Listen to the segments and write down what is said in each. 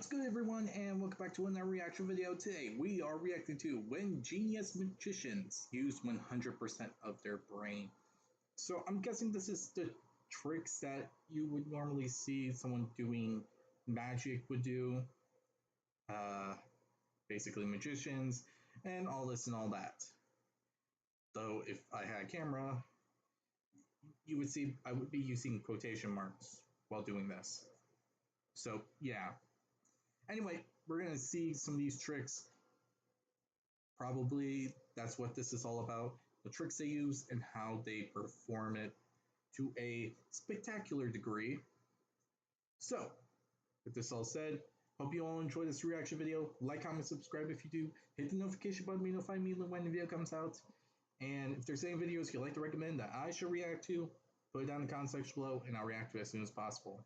What's good, everyone, and welcome back to another reaction video. Today we are reacting to when genius magicians use 100% of their brain. So I'm guessing this is the tricks that you would normally see someone doing magic would do, uh, basically magicians, and all this and all that. Though if I had a camera, you would see I would be using quotation marks while doing this. So yeah. Anyway, we're gonna see some of these tricks. Probably that's what this is all about. The tricks they use and how they perform it to a spectacular degree. So, with this all said, hope you all enjoy this reaction video. Like, comment, subscribe if you do. Hit the notification button to notify me when the video comes out. And if there's any videos you'd like to recommend that I should react to, put it down in the comment section below and I'll react to it as soon as possible.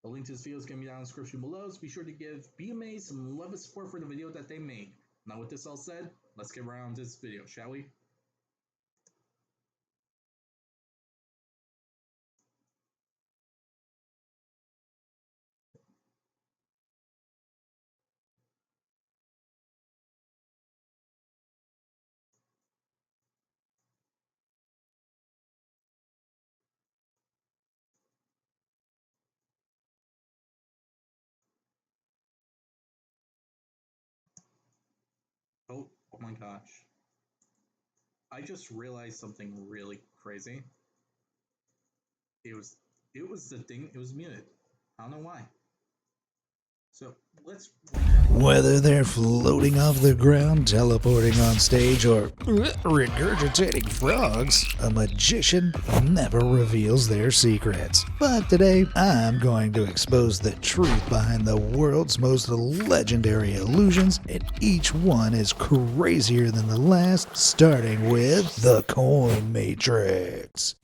The link to this video is going to be down in the description below, so be sure to give BMA some love and support for the video that they made. Now with this all said, let's get right on to this video, shall we? Oh my gosh. I just realized something really crazy. It was the thing, it was muted. I don't know why. So let's Whether they're floating off the ground, teleporting on stage, or regurgitating frogs, a magician never reveals their secrets. But today, I'm going to expose the truth behind the world's most legendary illusions, and each one is crazier than the last, starting with the coin matrix.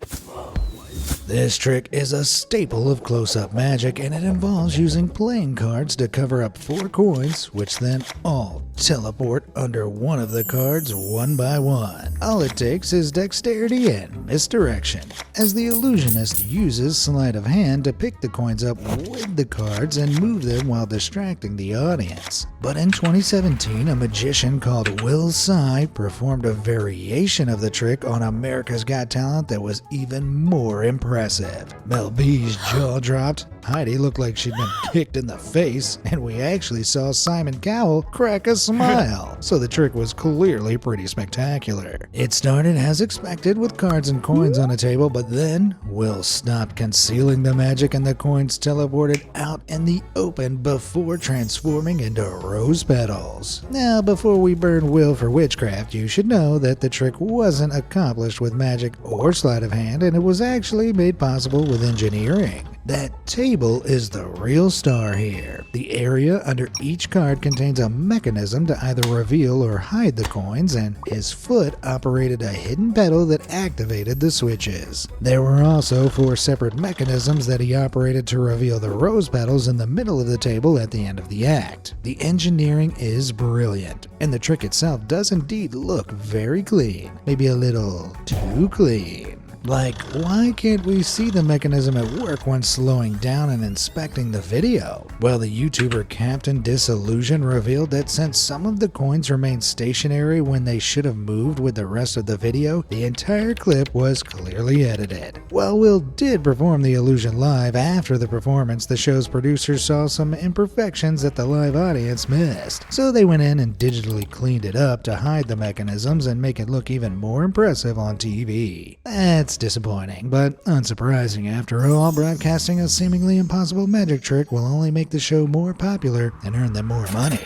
This trick is a staple of close-up magic, and it involves using playing cards to cover up 4 coins, which then all teleport under one of the cards one by one. All it takes is dexterity and misdirection, as the illusionist uses sleight of hand to pick the coins up with the cards and move them while distracting the audience. But in 2017, a magician called Will Tsai performed a variation of the trick on America's Got Talent that was even more impressive. Mel B's jaw dropped, Heidi looked like she'd been kicked in the face, and we actually saw Simon Cowell crack a smile. So the trick was clearly pretty spectacular. It started as expected with cards and coins on a table, but then Will stopped concealing the magic and the coins teleported out in the open before transforming into rose petals. Now, before we burn Will for witchcraft, you should know that the trick wasn't accomplished with magic or sleight of hand, and it was actually made possible with engineering. That table is the real star here. The area under each card contains a mechanism to either reveal or hide the coins, and his foot operated a hidden pedal that activated the switches. There were also 4 separate mechanisms that he operated to reveal the rose petals in the middle of the table at the end of the act. The engineering is brilliant, and the trick itself does indeed look very clean, maybe a little too clean. Like, why can't we see the mechanism at work when slowing down and inspecting the video? Well, the YouTuber Captain Disillusion revealed that since some of the coins remained stationary when they should have moved with the rest of the video, the entire clip was clearly edited. While Will did perform the illusion live, after the performance, the show's producers saw some imperfections that the live audience missed. So they went in and digitally cleaned it up to hide the mechanisms and make it look even more impressive on TV. That's disappointing, but unsurprising. After all, broadcasting a seemingly impossible magic trick will only make the show more popular and earn them more money.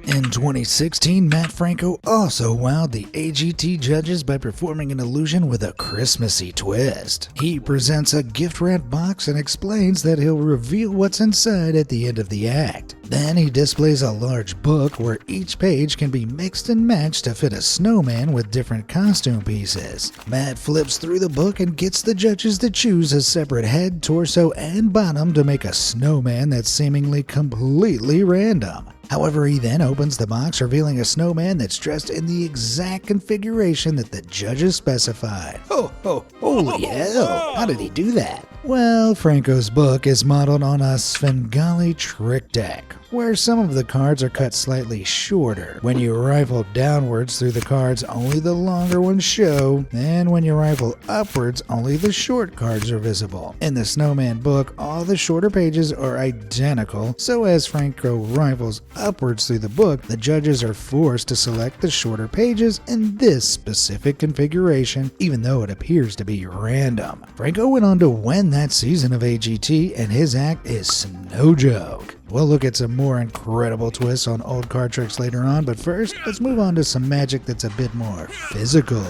In 2016, Matt Franco also wowed the AGT judges by performing an illusion with a Christmassy twist. He presents a gift-wrapped box and explains that he'll reveal what's inside at the end of the act. Then he displays a large book where each page can be mixed and matched to fit a snowman with different costume pieces. Matt flips through the book and gets the judges to choose a separate head, torso, and bottom to make a snowman that's seemingly completely random. However, he then opens the box, revealing a snowman that's dressed in the exact configuration that the judges specified. Oh, holy hell! How did he do that? Well, Franco's book is modeled on a Svengali trick deck, where some of the cards are cut slightly shorter. When you rifle downwards through the cards, only the longer ones show, and when you rifle upwards, only the short cards are visible. In the Snowman book, all the shorter pages are identical, so as Franco rifles upwards through the book, the judges are forced to select the shorter pages in this specific configuration, even though it appears to be random. Franco went on to win that season of AGT, and his act is no joke. We'll look at some more incredible twists on old card tricks later on, but first, let's move on to some magic that's a bit more physical.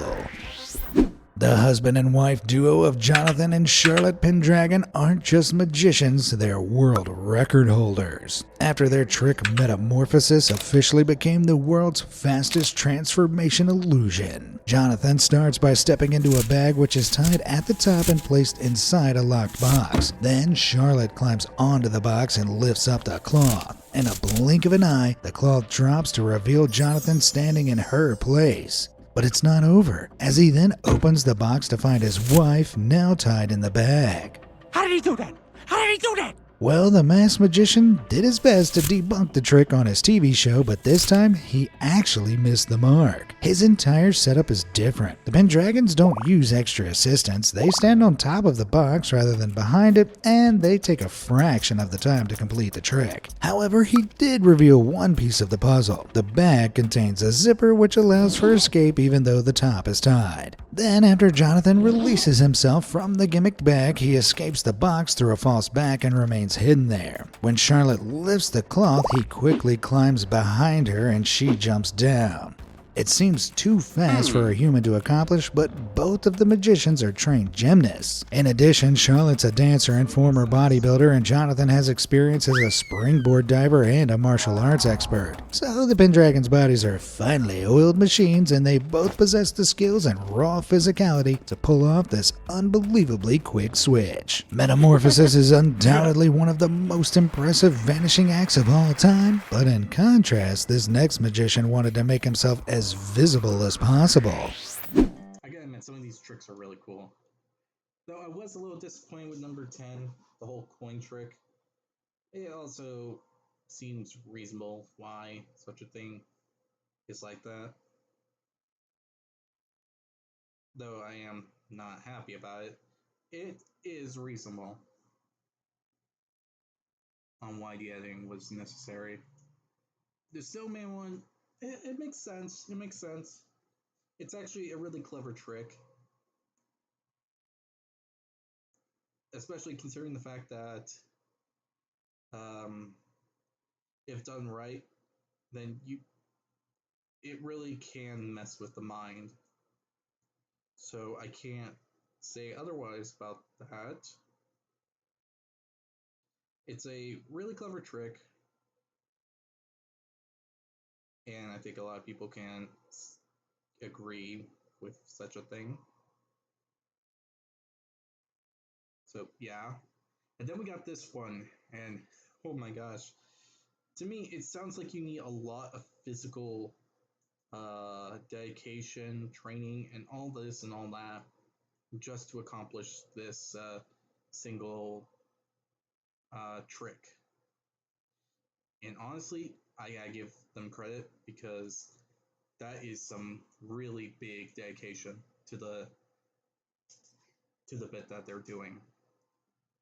The husband and wife duo of Jonathan and Charlotte Pendragon aren't just magicians, they're world record holders. After their trick Metamorphosis officially became the world's fastest transformation illusion. Jonathan starts by stepping into a bag which is tied at the top and placed inside a locked box. Then Charlotte climbs onto the box and lifts up the cloth. In a blink of an eye, the cloth drops to reveal Jonathan standing in her place. But it's not over, as he then opens the box to find his wife now tied in the bag. How did he do that? How did he do that? Well, the masked magician did his best to debunk the trick on his TV show, but this time he actually missed the mark. His entire setup is different. The Pendragons don't use extra assistants, they stand on top of the box rather than behind it, and they take a fraction of the time to complete the trick. However, he did reveal one piece of the puzzle. The bag contains a zipper which allows for escape even though the top is tied. Then, after Jonathan releases himself from the gimmicked bag, he escapes the box through a false back and remains hidden there. When Charlotte lifts the cloth, he quickly climbs behind her and she jumps down. It seems too fast for a human to accomplish, but both of the magicians are trained gymnasts. In addition, Charlotte's a dancer and former bodybuilder, and Jonathan has experience as a springboard diver and a martial arts expert. So the Pendragon's bodies are finely oiled machines, and they both possess the skills and raw physicality to pull off this unbelievably quick switch. Metamorphosis is undoubtedly one of the most impressive vanishing acts of all time, but in contrast, this next magician wanted to make himself as visible as possible. I gotta admit, some of these tricks are really cool. Though I was a little disappointed with number 10, the whole coin trick. It also seems reasonable why such a thing is like that. Though I am not happy about it, it is reasonable on why the editing was necessary. The Snowman one, it makes sense. It makes sense. It's actually a really clever trick. Especially considering the fact that if done right, then it really can mess with the mind. So I can't say otherwise about that. It's a really clever trick. And I think a lot of people can agree with such a thing. So, yeah. And then we got this one, and oh my gosh. To me, it sounds like you need a lot of physical dedication, training, and all this and all that just to accomplish this single trick. And honestly, I gotta give them credit because that is some really big dedication to the bit that they're doing.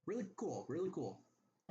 Really cool, really cool.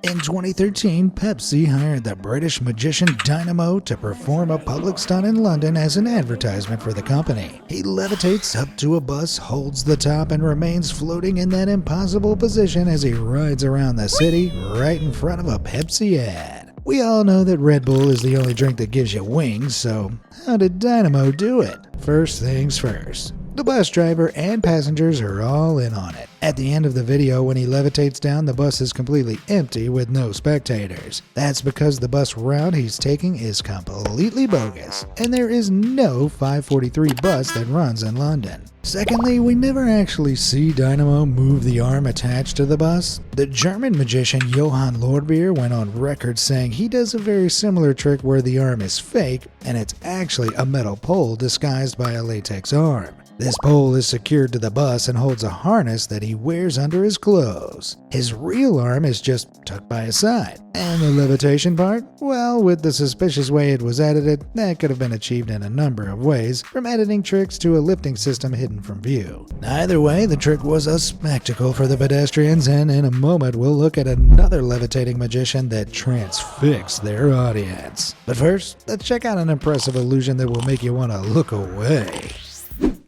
In 2013, Pepsi hired the British magician Dynamo to perform a public stunt in London as an advertisement for the company. He levitates up to a bus, holds the top, and remains floating in that impossible position as he rides around the city right in front of a Pepsi ad. We all know that Red Bull is the only drink that gives you wings, so how did Dynamo do it? First things first. The bus driver and passengers are all in on it. At the end of the video, when he levitates down, the bus is completely empty with no spectators. That's because the bus route he's taking is completely bogus, and there is no 543 bus that runs in London. Secondly, we never actually see Dynamo move the arm attached to the bus. The German magician Johann Lorbeer went on record saying he does a very similar trick where the arm is fake and it's actually a metal pole disguised by a latex arm. This pole is secured to the bus and holds a harness that he wears under his clothes. His real arm is just tucked by his side. And the levitation part? Well, with the suspicious way it was edited, that could have been achieved in a number of ways, from editing tricks to a lifting system hidden from view. Either way, the trick was a spectacle for the pedestrians, and in a moment we'll look at another levitating magician that transfixed their audience. But first, let's check out an impressive illusion that will make you want to look away.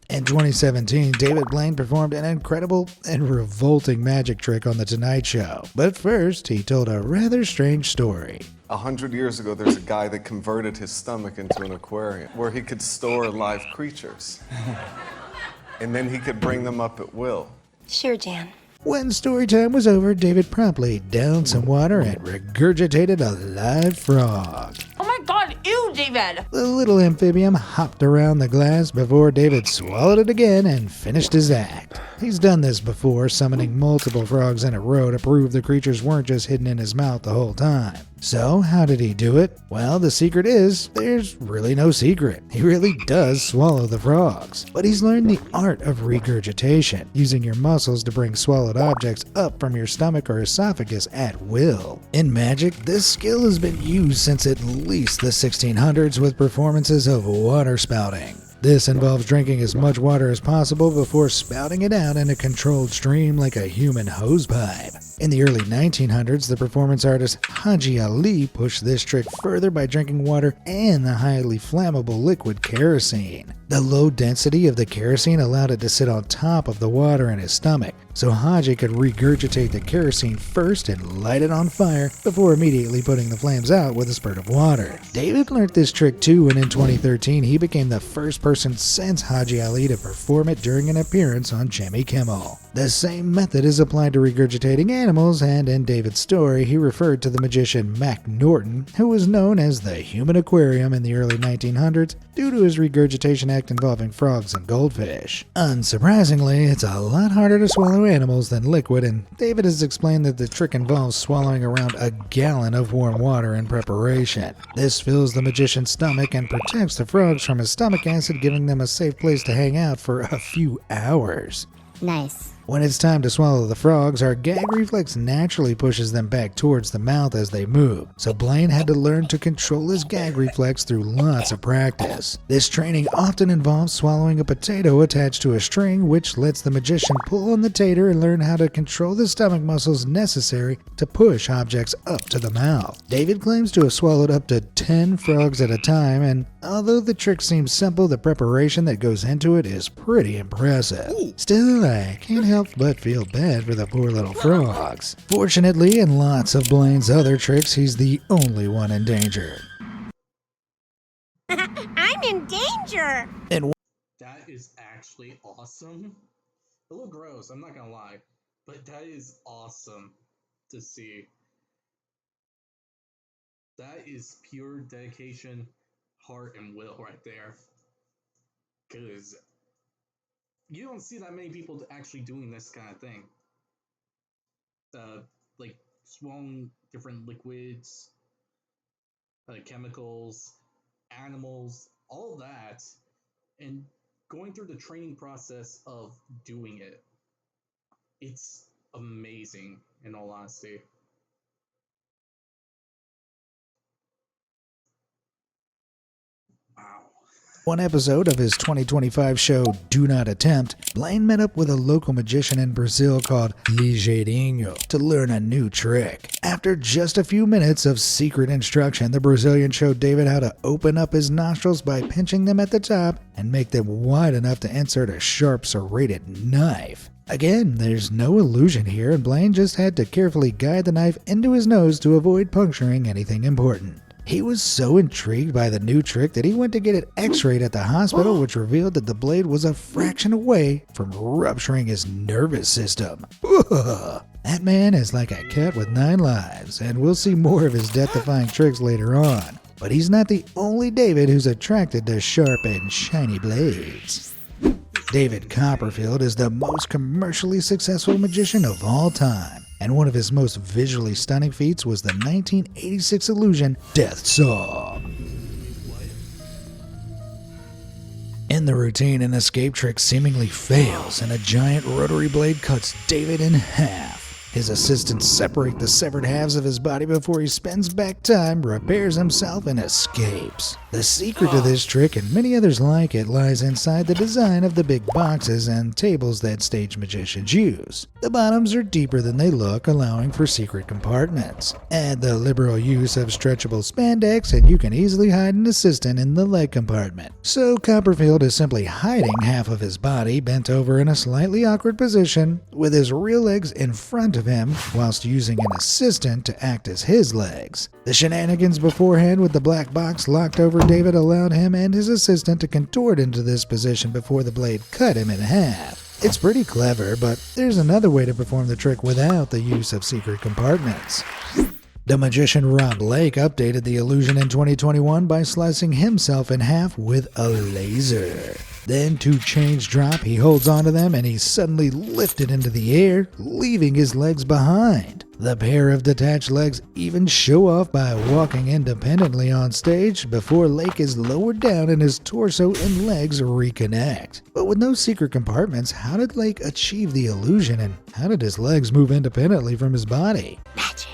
In 2017, David Blaine performed an incredible and revolting magic trick on The Tonight Show. But first, he told a rather strange story. 100 years ago, there's a guy that converted his stomach into an aquarium where he could store live creatures. And then he could bring them up at will. Sure, Jan. When story time was over, David promptly downed some water and regurgitated a live frog. Oh my god, ew, David! The little amphibian hopped around the glass before David swallowed it again and finished his act. He's done this before, summoning multiple frogs in a row to prove the creatures weren't just hidden in his mouth the whole time. So, how did he do it? Well, the secret is, there's really no secret. He really does swallow the frogs. But he's learned the art of regurgitation, using your muscles to bring swallowed objects up from your stomach or esophagus at will. In magic, this skill has been used since at least the 1600s with performances of water spouting. This involves drinking as much water as possible before spouting it out in a controlled stream like a human hosepipe. In the early 1900s, the performance artist Haji Ali pushed this trick further by drinking water and the highly flammable liquid kerosene. The low density of the kerosene allowed it to sit on top of the water in his stomach, so Haji could regurgitate the kerosene first and light it on fire before immediately putting the flames out with a spurt of water. David learned this trick too, and in 2013 he became the first person since Haji Ali to perform it during an appearance on Jimmy Kimmel. The same method is applied to regurgitating animals, and in David's story he referred to the magician Mac Norton, who was known as the Human Aquarium in the early 1900s due to his regurgitation act involving frogs and goldfish. Unsurprisingly, it's a lot harder to swallow animals than liquid, and David has explained that the trick involves swallowing around a gallon of warm water in preparation. This fills the magician's stomach and protects the frogs from his stomach acid, giving them a safe place to hang out for a few hours. Nice. When it's time to swallow the frogs, our gag reflex naturally pushes them back towards the mouth as they move, so Blaine had to learn to control his gag reflex through lots of practice. This training often involves swallowing a potato attached to a string, which lets the magician pull on the tater and learn how to control the stomach muscles necessary to push objects up to the mouth. David claims to have swallowed up to 10 frogs at a time, and although the trick seems simple, the preparation that goes into it is pretty impressive. Still, I can't help but feel bad for the poor little frogs. Fortunately, in lots of Blaine's other tricks, he's the only one in danger. I'm in danger! And That is actually awesome. A little gross, I'm not gonna lie, but that is awesome to see. That is pure dedication, heart, and will right there. Because you don't see that many people actually doing this kind of thing. Like swallowing different liquids, chemicals, animals, all that, and going through the training process of doing it. It's amazing, in all honesty. Wow. one episode of his 2025 show Do Not Attempt, Blaine met up with a local magician in Brazil called Yin-Yang to learn a new trick. After just a few minutes of secret instruction, the Brazilian showed David how to open up his nostrils by pinching them at the top and make them wide enough to insert a sharp serrated knife. Again, there's no illusion here, and Blaine just had to carefully guide the knife into his nose to avoid puncturing anything important. He was so intrigued by the new trick that he went to get it x-rayed at the hospital, which revealed that the blade was a fraction away from rupturing his nervous system. That man is like a cat with 9 lives, and we'll see more of his death-defying tricks later on. But he's not the only David who's attracted to sharp and shiny blades. David Copperfield is the most commercially successful magician of all time, and one of his most visually stunning feats was the 1986 illusion Death Saw. In Then the routine and escape trick seemingly fails, and a giant rotary blade cuts David in half. His assistants separate the severed halves of his body before he spends back time, repairs himself, and escapes. The secret to this trick, and many others like it, lies inside the design of the big boxes and tables that stage magicians use. The bottoms are deeper than they look, allowing for secret compartments. Add the liberal use of stretchable spandex, and you can easily hide an assistant in the leg compartment. So Copperfield is simply hiding half of his body, bent over in a slightly awkward position, with his real legs in front of him, whilst using an assistant to act as his legs. The shenanigans beforehand with the black box locked over David allowed him and his assistant to contort into this position before the blade cut him in half. It's pretty clever, but there's another way to perform the trick without the use of secret compartments. The magician Rob Lake updated the illusion in 2021 by slicing himself in half with a laser. Then, two chains drop, he holds onto them, and he's suddenly lifted into the air, leaving his legs behind. The pair of detached legs even show off by walking independently on stage before Lake is lowered down and his torso and legs reconnect. But with no secret compartments, how did Lake achieve the illusion, and how did his legs move independently from his body? Magic.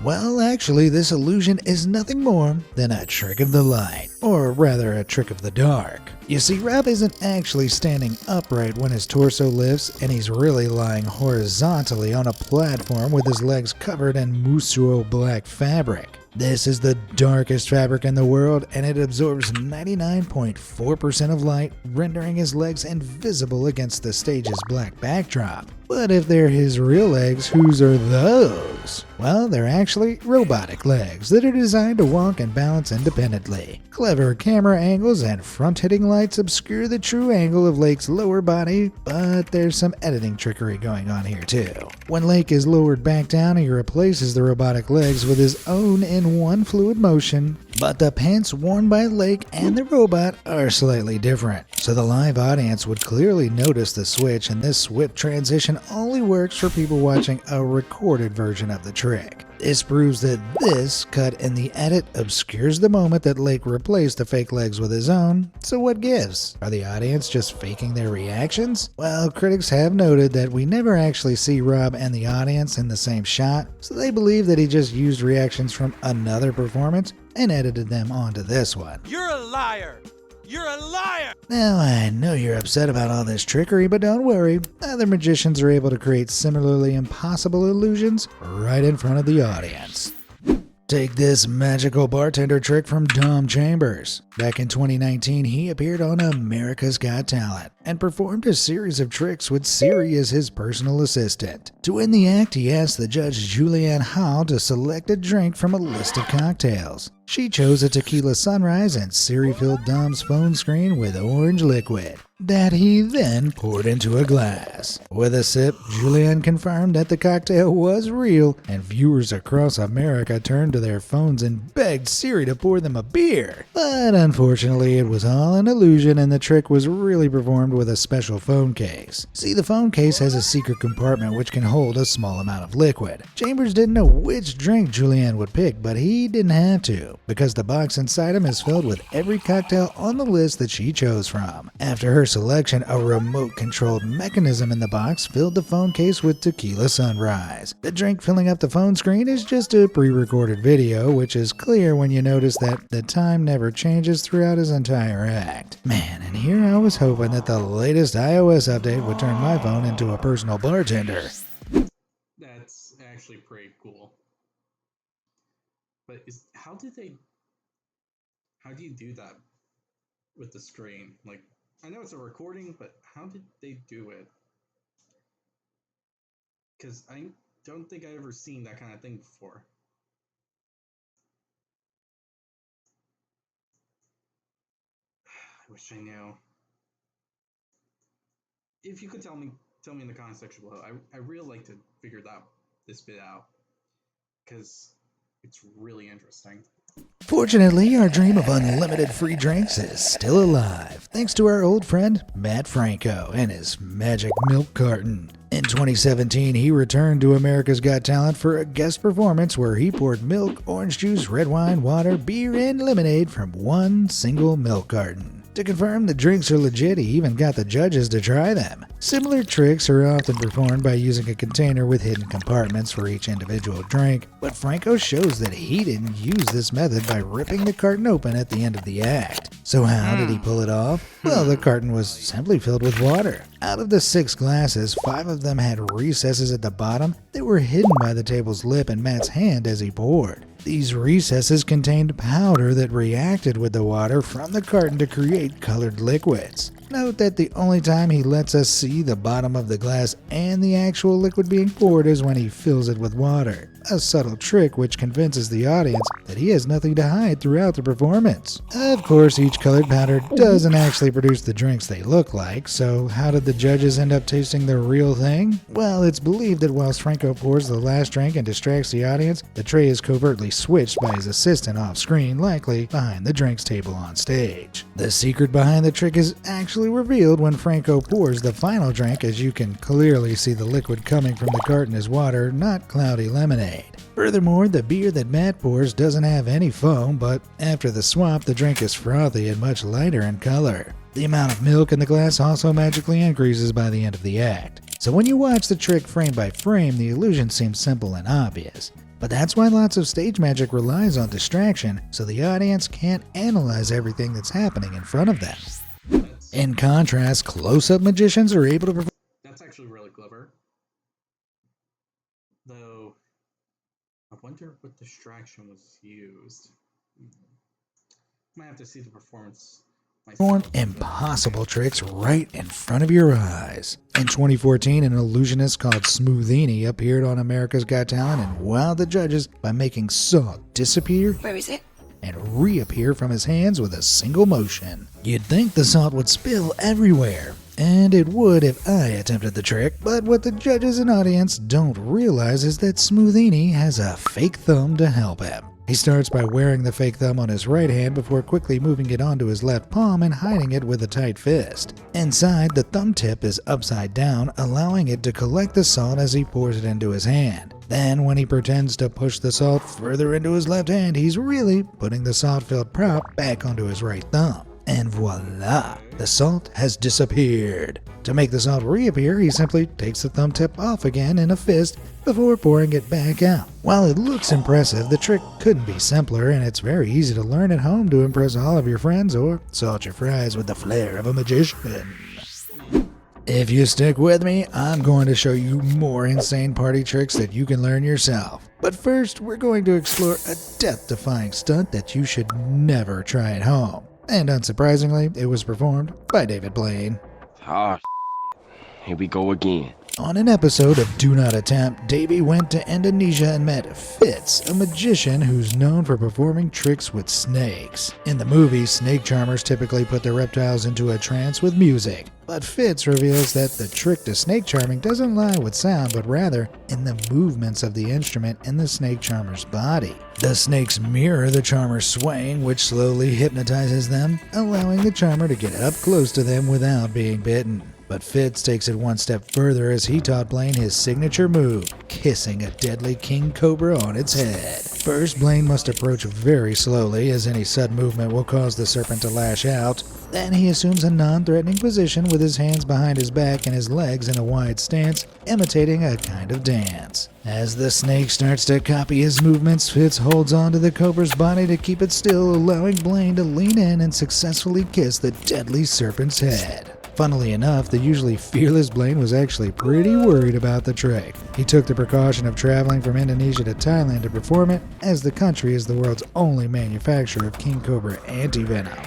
Well, actually, this illusion is nothing more than a trick of the light, or rather a trick of the dark. You see, Rob isn't actually standing upright when his torso lifts, and he's really lying horizontally on a platform with his legs covered in Musuo black fabric. This is the darkest fabric in the world, and it absorbs 99.4% of light, rendering his legs invisible against the stage's black backdrop. But if they're his real legs, whose are those? Well, they're actually robotic legs that are designed to walk and balance independently. Clever camera angles and front-hitting lights obscure the true angle of Lake's lower body, but there's some editing trickery going on here too. When Lake is lowered back down, he replaces the robotic legs with his own in one fluid motion, but the pants worn by Lake and the robot are slightly different. So the live audience would clearly notice the switch, and this swift transition only works for people watching a recorded version of the trick. This proves that this cut in the edit obscures the moment that Lake replaced the fake legs with his own. So what gives? Are the audience just faking their reactions? Well, critics have noted that we never actually see Rob and the audience in the same shot, so they believe that he just used reactions from another performance and edited them onto this one. You're a liar! You're a liar! Now, I know you're upset about all this trickery, but don't worry. Other magicians are able to create similarly impossible illusions right in front of the audience. Take this magical bartender trick from Tom Chambers. Back in 2019, he appeared on America's Got Talent and performed a series of tricks with Siri as his personal assistant. To end the act, he asked the judge Julianne Howe to select a drink from a list of cocktails. She chose a tequila sunrise, and Siri filled Dom's phone screen with orange liquid that he then poured into a glass. With a sip, Julianne confirmed that the cocktail was real, and viewers across America turned to their phones and begged Siri to pour them a beer. But unfortunately, it was all an illusion, and the trick was really performed with a special phone case. See, the phone case has a secret compartment which can hold a small amount of liquid. Chambers didn't know which drink Julianne would pick, but he didn't have to, because the box inside him is filled with every cocktail on the list that she chose from. After her selection, a remote-controlled mechanism in the box filled the phone case with Tequila Sunrise. The drink filling up the phone screen is just a pre-recorded video, which is clear when you notice that the time never changes throughout his entire act. Man, and here I was hoping that the latest iOS update would turn my phone into a personal bartender. That's actually pretty cool. But how do you do that with the screen? Like, I know it's a recording, but how did they do it? Because I don't think I've ever seen that kind of thing before. I wish I knew. If you could tell me in the comment section below. I really like to figure this bit out, because it's really interesting. Fortunately, our dream of unlimited free drinks is still alive, thanks to our old friend Matt Franco and his magic milk carton. In 2017, he returned to America's Got Talent for a guest performance where he poured milk, orange juice, red wine, water, beer, and lemonade from one single milk carton. To confirm the drinks are legit, he even got the judges to try them. Similar tricks are often performed by using a container with hidden compartments for each individual drink, but Franco shows that he didn't use this method by ripping the carton open at the end of the act. So how did he pull it off? Well, the carton was simply filled with water. Out of the 6 glasses, 5 of them had recesses at the bottom that were hidden by the table's lip and Matt's hand as he poured. These recesses contained powder that reacted with the water from the carton to create colored liquids. Note that the only time he lets us see the bottom of the glass and the actual liquid being poured is when he fills it with water. A subtle trick which convinces the audience that he has nothing to hide throughout the performance. Of course, each colored powder doesn't actually produce the drinks they look like, so how did the judges end up tasting the real thing? Well, it's believed that whilst Franco pours the last drink and distracts the audience, the tray is covertly switched by his assistant off screen, likely behind the drinks table on stage. The secret behind the trick is actually revealed when Franco pours the final drink, as you can clearly see the liquid coming from the carton is water, not cloudy lemonade. Furthermore, the beer that Matt pours doesn't have any foam, but after the swap, the drink is frothy and much lighter in color. The amount of milk in the glass also magically increases by the end of the act. So when you watch the trick frame by frame, the illusion seems simple and obvious. But that's why lots of stage magic relies on distraction, so the audience can't analyze everything that's happening in front of them. In contrast, close-up magicians are able to perform. That's actually really clever. Though, I wonder what distraction was used. Might have to see the performance myself. Impossible tricks right in front of your eyes. In 2014, an illusionist called Smoothini appeared on America's Got Talent and wowed the judges by making salt disappear. Where is it? And reappear from his hands with a single motion. You'd think the salt would spill everywhere, and it would if I attempted the trick, but what the judges and audience don't realize is that Smoothini has a fake thumb to help him. He starts by wearing the fake thumb on his right hand before quickly moving it onto his left palm and hiding it with a tight fist. Inside, the thumb tip is upside down, allowing it to collect the salt as he pours it into his hand. Then, when he pretends to push the salt further into his left hand, he's really putting the salt-filled prop back onto his right thumb. And voila! The salt has disappeared. To make the salt reappear, he simply takes the thumb tip off again in a fist before pouring it back out. While it looks impressive, the trick couldn't be simpler, and it's very easy to learn at home to impress all of your friends or salt your fries with the flair of a magician. If you stick with me, I'm going to show you more insane party tricks that you can learn yourself. But first, we're going to explore a death-defying stunt that you should never try at home. And unsurprisingly, it was performed by David Blaine. Ah, here we go again. On an episode of Do Not Attempt, Davey went to Indonesia and met Fitz, a magician who's known for performing tricks with snakes. In the movie, snake charmers typically put their reptiles into a trance with music. But Fitz reveals that the trick to snake charming doesn't lie with sound, but rather in the movements of the instrument in the snake charmer's body. The snakes mirror the charmer's swaying, which slowly hypnotizes them, allowing the charmer to get up close to them without being bitten. But Fitz takes it one step further as he taught Blaine his signature move, kissing a deadly king cobra on its head. First, Blaine must approach very slowly, as any sudden movement will cause the serpent to lash out. Then he assumes a non-threatening position with his hands behind his back and his legs in a wide stance, imitating a kind of dance. As the snake starts to copy his movements, Fitz holds onto the cobra's body to keep it still, allowing Blaine to lean in and successfully kiss the deadly serpent's head. Funnily enough, the usually fearless Blaine was actually pretty worried about the trick. He took the precaution of traveling from Indonesia to Thailand to perform it, as the country is the world's only manufacturer of king cobra anti-venom.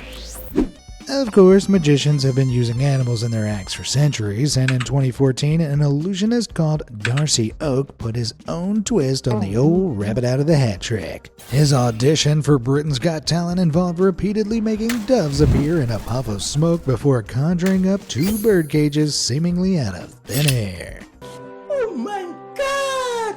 Of course, magicians have been using animals in their acts for centuries, and in 2014, an illusionist called Darcy Oak put his own twist on the old rabbit out of the hat trick. His audition for Britain's Got Talent involved repeatedly making doves appear in a puff of smoke before conjuring up 2 bird cages seemingly out of thin air. Oh my God!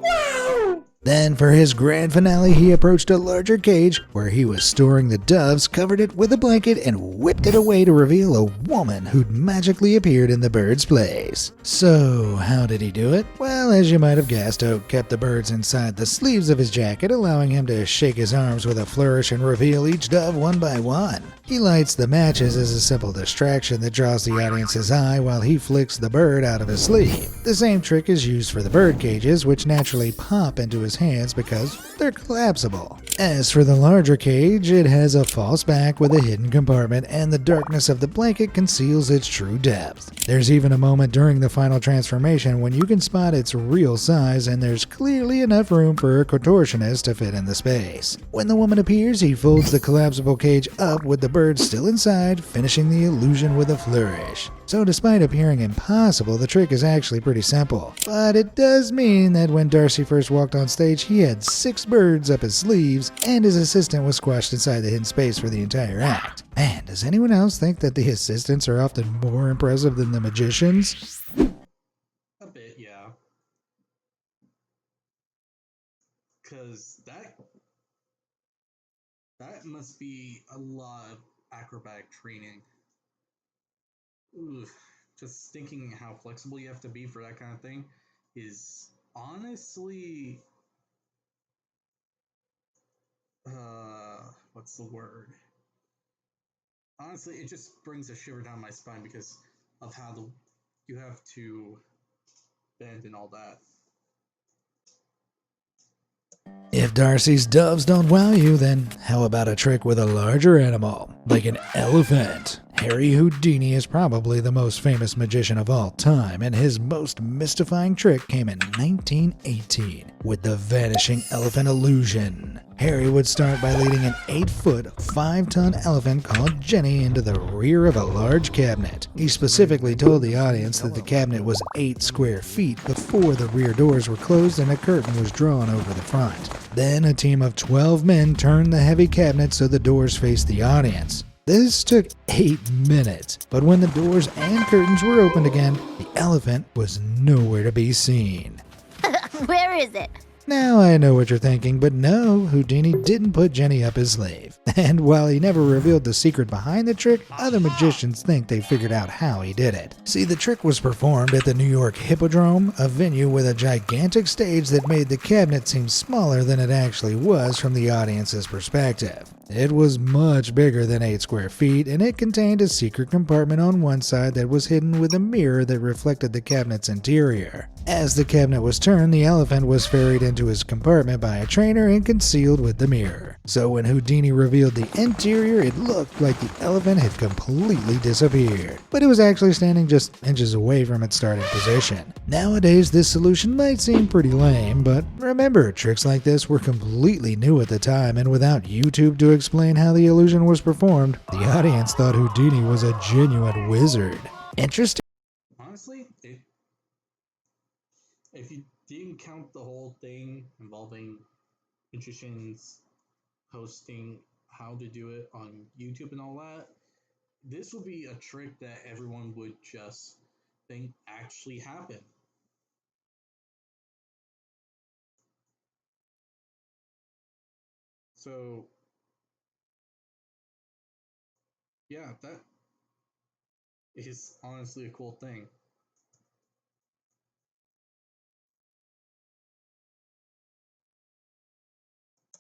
Wow! Then for his grand finale, he approached a larger cage where he was storing the doves, covered it with a blanket, and whipped it away to reveal a woman who'd magically appeared in the bird's place. So, how did he do it? Well, as you might have guessed, Oak kept the birds inside the sleeves of his jacket, allowing him to shake his arms with a flourish and reveal each dove one by one. He lights the matches as a simple distraction that draws the audience's eye while he flicks the bird out of his sleeve. The same trick is used for the bird cages, which naturally pop into his hands because they're collapsible. As for the larger cage, it has a false back with a hidden compartment, and the darkness of the blanket conceals its true depth. There's even a moment during the final transformation when you can spot its real size, and there's clearly enough room for a contortionist to fit in the space. When the woman appears, he folds the collapsible cage up with the bird still inside, finishing the illusion with a flourish. So despite appearing impossible, the trick is actually pretty simple. But it does mean that when Darcy first walked on stage, he had 6 birds up his sleeves, and his assistant was squashed inside the hidden space for the entire act. Man, does anyone else think that the assistants are often more impressive than the magicians? A bit, yeah. Because that must be a lot of acrobatic training. Oof. Just thinking how flexible you have to be for that kind of thing is honestly, what's the word? Honestly, it just brings a shiver down my spine because of how you have to bend and all that. If Darcy's doves don't wow you, then how about a trick with a larger animal, like an elephant? Harry Houdini is probably the most famous magician of all time, and his most mystifying trick came in 1918 with the vanishing elephant illusion. Harry would start by leading an 8-foot, 5-ton elephant called Jenny into the rear of a large cabinet. He specifically told the audience that the cabinet was 8 square feet before the rear doors were closed and a curtain was drawn over the front. Then a team of 12 men turned the heavy cabinet so the doors faced the audience. This took 8 minutes, but when the doors and curtains were opened again, the elephant was nowhere to be seen. Where is it? Now I know what you're thinking, but no, Houdini didn't put Jenny up his sleeve. And while he never revealed the secret behind the trick, other magicians think they figured out how he did it. See, the trick was performed at the New York Hippodrome, a venue with a gigantic stage that made the cabinet seem smaller than it actually was from the audience's perspective. It was much bigger than 8 square feet, and it contained a secret compartment on one side that was hidden with a mirror that reflected the cabinet's interior. As the cabinet was turned, the elephant was ferried into his compartment by a trainer and concealed with the mirror. So when Houdini revealed the interior, it looked like the elephant had completely disappeared. But it was actually standing just inches away from its starting position. Nowadays, this solution might seem pretty lame, but remember, tricks like this were completely new at the time, and without YouTube to explain how the illusion was performed, the audience thought Houdini was a genuine wizard. Interesting. Honestly, if you didn't count the whole thing involving magicians posting how to do it on YouTube and all that, this would be a trick that everyone would just think actually happened. So, yeah, that is honestly a cool thing.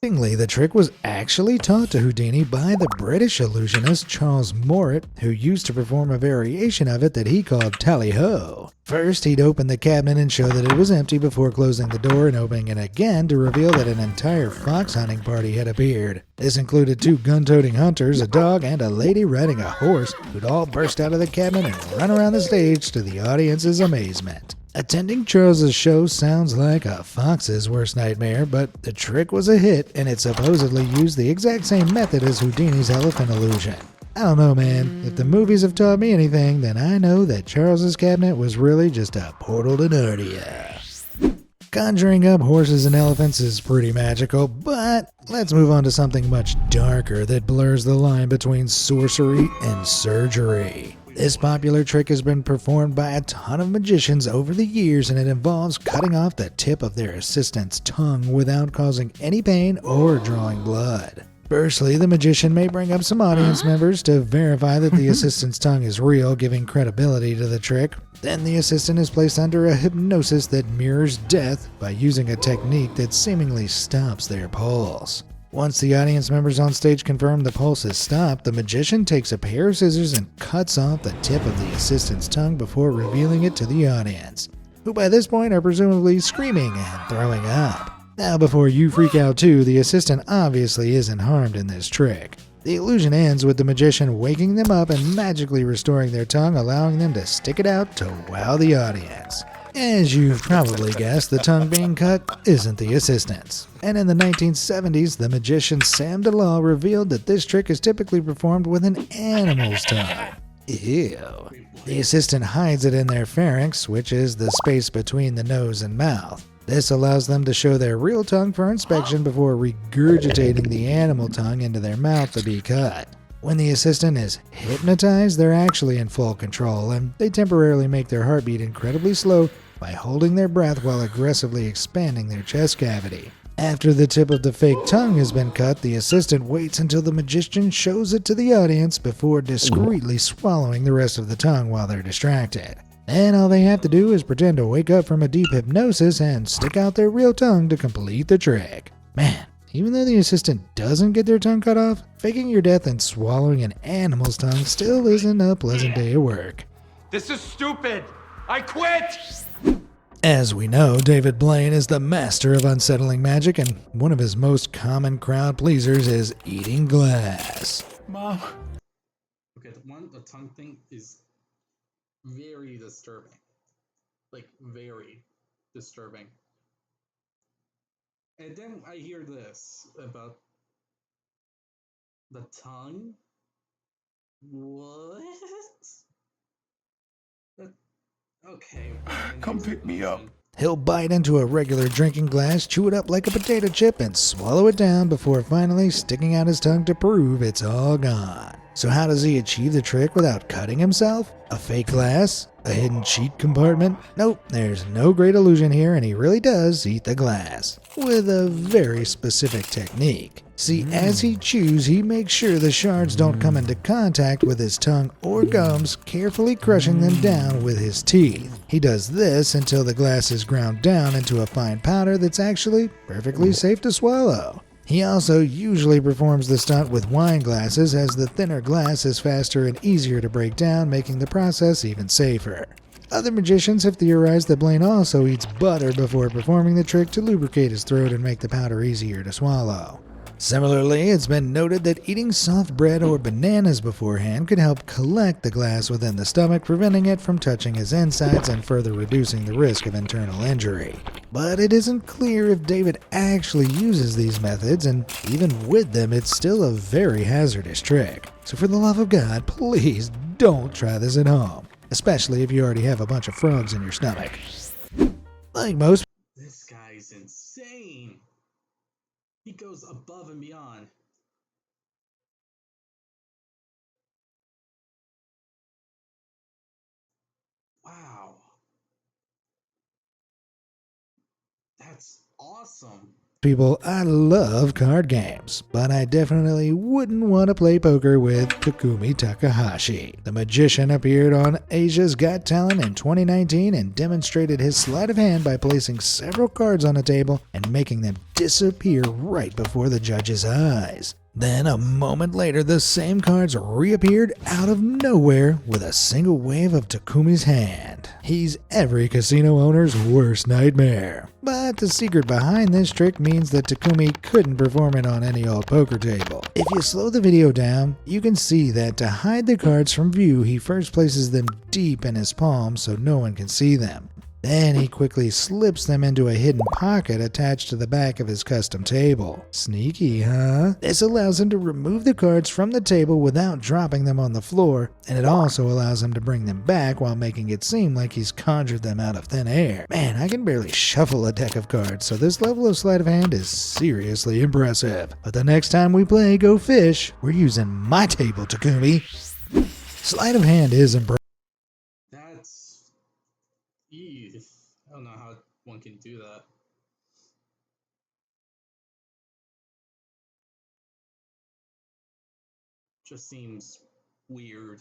Interestingly, the trick was actually taught to Houdini by the British illusionist Charles Morett, who used to perform a variation of it that he called tally-ho. First, he'd open the cabinet and show that it was empty before closing the door and opening it again to reveal that an entire fox hunting party had appeared. This included 2 gun-toting hunters, a dog, and a lady riding a horse, who'd all burst out of the cabinet and run around the stage to the audience's amazement. Attending Charles's show sounds like a fox's worst nightmare, but the trick was a hit, and it supposedly used the exact same method as Houdini's elephant illusion. I don't know, man. If the movies have taught me anything, then I know that Charles's cabinet was really just a portal to Narnia. Conjuring up horses and elephants is pretty magical, but let's move on to something much darker that blurs the line between sorcery and surgery. This popular trick has been performed by a ton of magicians over the years, and it involves cutting off the tip of their assistant's tongue without causing any pain or drawing blood. Firstly, the magician may bring up some audience members to verify that the assistant's tongue is real, giving credibility to the trick. Then the assistant is placed under a hypnosis that mirrors death by using a technique that seemingly stops their pulse. Once the audience members on stage confirm the pulse has stopped, the magician takes a pair of scissors and cuts off the tip of the assistant's tongue before revealing it to the audience, who by this point are presumably screaming and throwing up. Now before you freak out too, the assistant obviously isn't harmed in this trick. The illusion ends with the magician waking them up and magically restoring their tongue, allowing them to stick it out to wow the audience. As you've probably guessed, the tongue being cut isn't the assistant's. And in the 1970s, the magician Sam DeLaw revealed that this trick is typically performed with an animal's tongue. Ew. The assistant hides it in their pharynx, which is the space between the nose and mouth. This allows them to show their real tongue for inspection before regurgitating the animal tongue into their mouth to be cut. When the assistant is hypnotized, they're actually in full control, and they temporarily make their heartbeat incredibly slow by holding their breath while aggressively expanding their chest cavity. After the tip of the fake tongue has been cut, the assistant waits until the magician shows it to the audience before discreetly swallowing the rest of the tongue while they're distracted. Then all they have to do is pretend to wake up from a deep hypnosis and stick out their real tongue to complete the trick. Man, even though the assistant doesn't get their tongue cut off, faking your death and swallowing an animal's tongue still isn't a pleasant day at work. This is stupid! I quit! As we know, David Blaine is the master of unsettling magic, and one of his most common crowd pleasers is eating glass. Mom. Okay, the tongue thing is very disturbing. Like, very disturbing. And then I hear this about the tongue. What? Okay. Come pick me up. He'll bite into a regular drinking glass, chew it up like a potato chip, and swallow it down before finally sticking out his tongue to prove it's all gone. So how does he achieve the trick without cutting himself? A fake glass? A hidden cheat compartment? Nope, there's no great illusion here, and he really does eat the glass. With a very specific technique. See, as he chews, he makes sure the shards don't come into contact with his tongue or gums, carefully crushing them down with his teeth. He does this until the glass is ground down into a fine powder that's actually perfectly safe to swallow. He also usually performs the stunt with wine glasses, as the thinner glass is faster and easier to break down, making the process even safer. Other magicians have theorized that Blaine also eats butter before performing the trick to lubricate his throat and make the powder easier to swallow. Similarly, it's been noted that eating soft bread or bananas beforehand could help collect the glass within the stomach, preventing it from touching his insides and further reducing the risk of internal injury. But it isn't clear if David actually uses these methods, and even with them, it's still a very hazardous trick. So for the love of God, please don't try this at home, especially if you already have a bunch of frogs in your stomach. Like most This guy's insane. He goes above and beyond. Wow. That's awesome. people, I love card games, but I definitely wouldn't want to play poker with Takumi Takahashi. The magician appeared on Asia's Got Talent in 2019 and demonstrated his sleight of hand by placing several cards on a table and making them disappear right before the judge's eyes. Then, a moment later, the same cards reappeared out of nowhere with a single wave of Takumi's hand. He's every casino owner's worst nightmare. But the secret behind this trick means that Takumi couldn't perform it on any old poker table. If you slow the video down, you can see that to hide the cards from view, he first places them deep in his palm so no one can see them. Then he quickly slips them into a hidden pocket attached to the back of his custom table. Sneaky, huh? This allows him to remove the cards from the table without dropping them on the floor, and it also allows him to bring them back while making it seem like he's conjured them out of thin air. Man, I can barely shuffle a deck of cards, so this level of sleight of hand is seriously impressive. But the next time we play Go Fish, we're using my table, Takumi. Sleight of hand is impressive. I don't know how one can do that. Just seems weird.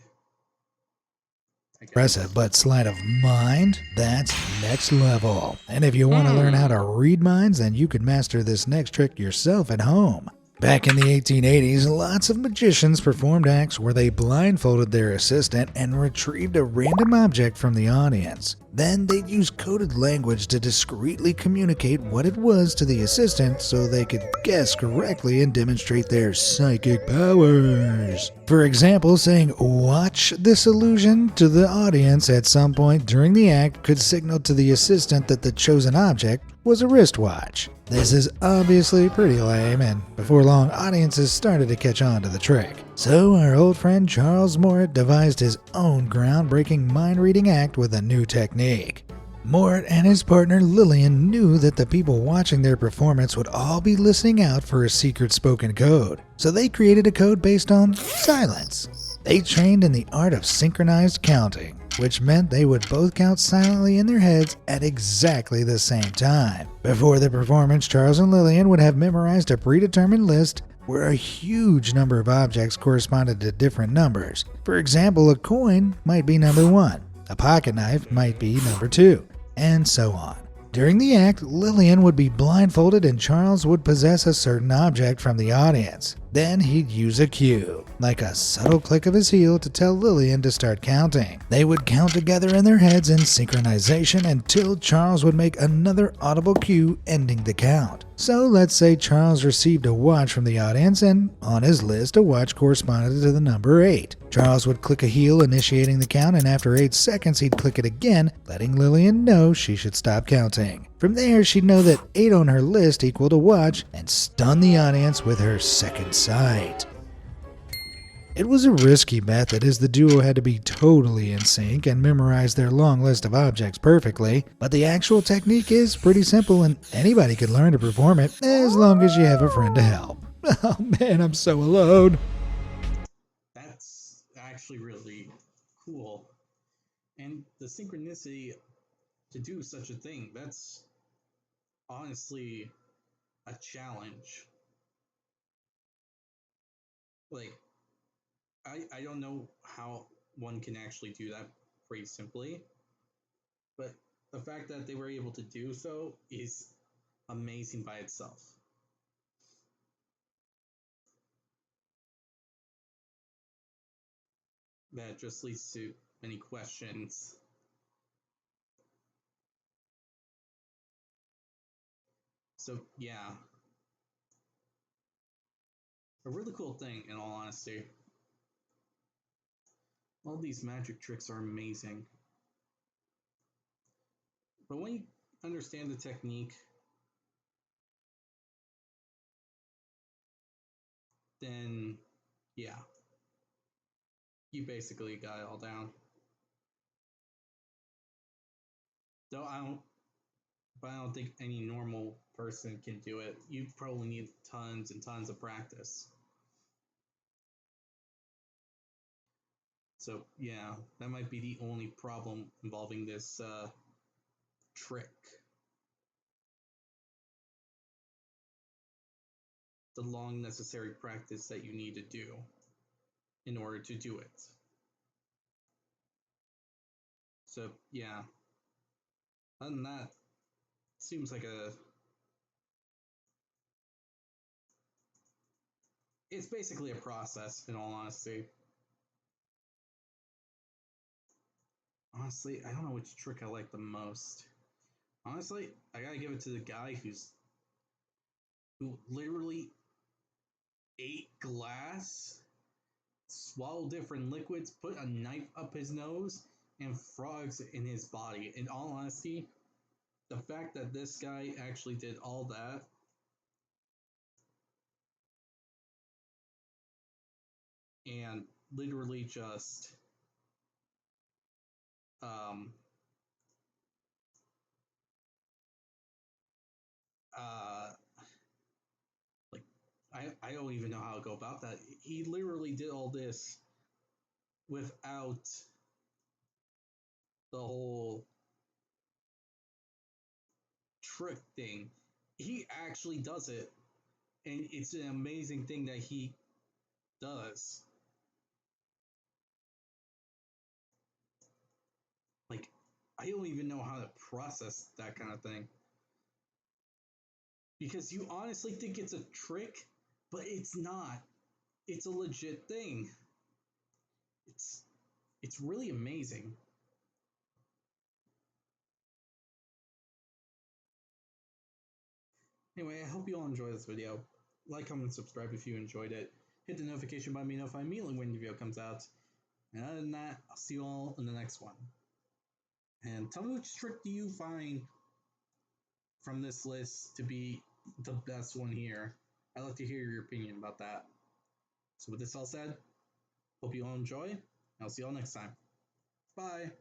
Impressive, but sleight of mind? That's next level. And if you want to learn how to read minds, then you could master this next trick yourself at home. Back in the 1880s, lots of magicians performed acts where they blindfolded their assistant and retrieved a random object from the audience. Then they'd use coded language to discreetly communicate what it was to the assistant so they could guess correctly and demonstrate their psychic powers. For example, saying "watch this illusion" to the audience at some point during the act could signal to the assistant that the chosen object was a wristwatch. This is obviously pretty lame, and before long, audiences started to catch on to the trick. So our old friend Charles Mort devised his own groundbreaking mind-reading act with a new technique. Mort and his partner Lillian knew that the people watching their performance would all be listening out for a secret spoken code, so they created a code based on silence. They trained in the art of synchronized counting, which meant they would both count silently in their heads at exactly the same time. Before the performance, Charles and Lillian would have memorized a predetermined list where a huge number of objects corresponded to different numbers. For example, a coin might be number 1, a pocket knife might be number 2, and so on. During the act, Lillian would be blindfolded and Charles would possess a certain object from the audience. Then he'd use a cue, like a subtle click of his heel to tell Lillian to start counting. They would count together in their heads in synchronization until Charles would make another audible cue ending the count. So let's say Charles received a watch from the audience and on his list a watch corresponded to the number 8. Charles would click a heel initiating the count and after 8 seconds he'd click it again, letting Lillian know she should stop counting. From there she'd know that 8 on her list equaled a watch and stun the audience with her second sight. It was a risky method as the duo had to be totally in sync and memorize their long list of objects perfectly, but the actual technique is pretty simple and anybody could learn to perform it as long as you have a friend to help. Oh man, I'm so alone. That's actually really cool. And the synchronicity to do such a thing, that's honestly a challenge. Like, I don't know how one can actually do that pretty simply, but the fact that they were able to do so is amazing by itself. That just leads to many questions. So, yeah, a really cool thing in all honesty. All these magic tricks are amazing. But when you understand the technique, then yeah, you basically got it all down. Though I don't think any normal person can do it. You probably need tons and tons of practice. So yeah, that might be the only problem involving this trick. The long necessary practice that you need to do in order to do it. So yeah, other than that, seems like it's basically a process in all honesty. Honestly, I don't know which trick I like the most. Honestly, I gotta give it to the guy who literally ate glass, swallowed different liquids, put a knife up his nose, and frogs in his body. In all honesty, the fact that this guy actually did all that and literally just um uh like I don't even know how to go about that. He literally did all this without the whole trick thing. He actually does it, and it's an amazing thing that he does. Like, I don't even know how to process that kind of thing. Because you honestly think it's a trick, but it's not. It's a legit thing. It's really amazing. Anyway, I hope you all enjoy this video. Like, comment, subscribe if you enjoyed it. Hit the notification button to be notified immediately when the video comes out. And other than that, I'll see you all in the next one. And tell me which trick do you find from this list to be the best one here. I'd like to hear your opinion about that. So with this all said, hope you all enjoy, and I'll see you all next time. Bye!